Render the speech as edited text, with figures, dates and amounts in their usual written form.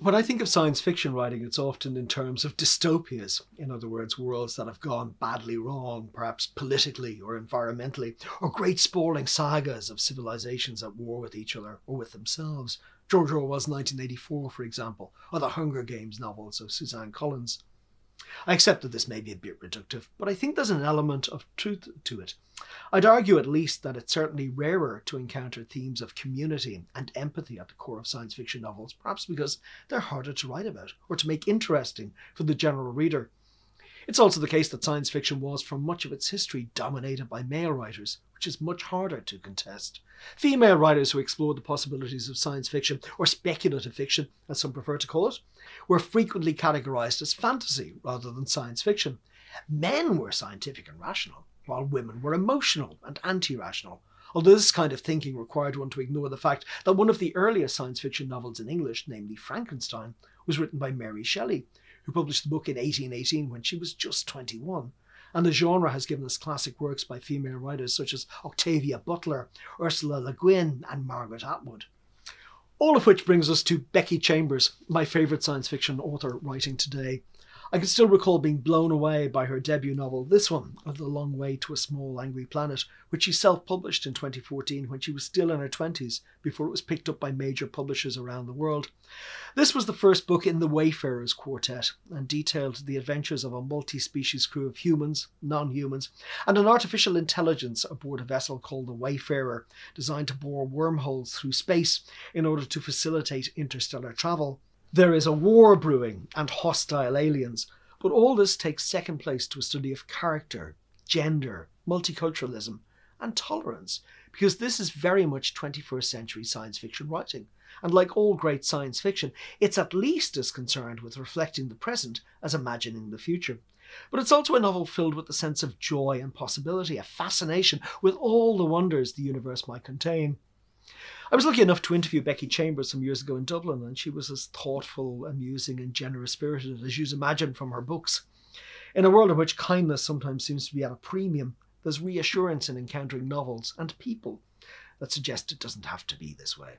When I think of science fiction writing, it's often in terms of dystopias. In other words, worlds that have gone badly wrong, perhaps politically or environmentally, or great sprawling sagas of civilizations at war with each other or with themselves. George Orwell's 1984, for example, or the Hunger Games novels of Suzanne Collins. I accept that this may be a bit reductive, but I think there's an element of truth to it. I'd argue at least that it's certainly rarer to encounter themes of community and empathy at the core of science fiction novels, perhaps because they're harder to write about or to make interesting for the general reader. It's also the case that science fiction was, for much of its history, dominated by male writers, which is much harder to contest. Female writers who explored the possibilities of science fiction, or speculative fiction, as some prefer to call it, were frequently categorised as fantasy rather than science fiction. Men were scientific and rational, while women were emotional and anti-rational. Although this kind of thinking required one to ignore the fact that one of the earliest science fiction novels in English, namely Frankenstein, was written by Mary Shelley, who published the book in 1818 when she was just 21. And the genre has given us classic works by female writers such as Octavia Butler, Ursula Le Guin and Margaret Atwood. All of which brings us to Becky Chambers, my favourite science fiction author writing today. I can still recall being blown away by her debut novel, this one, Of the Long Way to a Small Angry Planet, which she self-published in 2014 when she was still in her 20s, before it was picked up by major publishers around the world. This was the first book in the Wayfarers quartet and detailed the adventures of a multi-species crew of humans, non-humans, and an artificial intelligence aboard a vessel called the Wayfarer, designed to bore wormholes through space in order to facilitate interstellar travel. There is a war brewing and hostile aliens, but all this takes second place to a study of character, gender, multiculturalism, and tolerance, because this is very much 21st century science fiction writing. And like all great science fiction, it's at least as concerned with reflecting the present as imagining the future. But it's also a novel filled with a sense of joy and possibility, a fascination with all the wonders the universe might contain. I was lucky enough to interview Becky Chambers some years ago in Dublin, and she was as thoughtful, amusing and generous-spirited as you'd imagine from her books. In a world in which kindness sometimes seems to be at a premium, there's reassurance in encountering novels and people that suggest it doesn't have to be this way.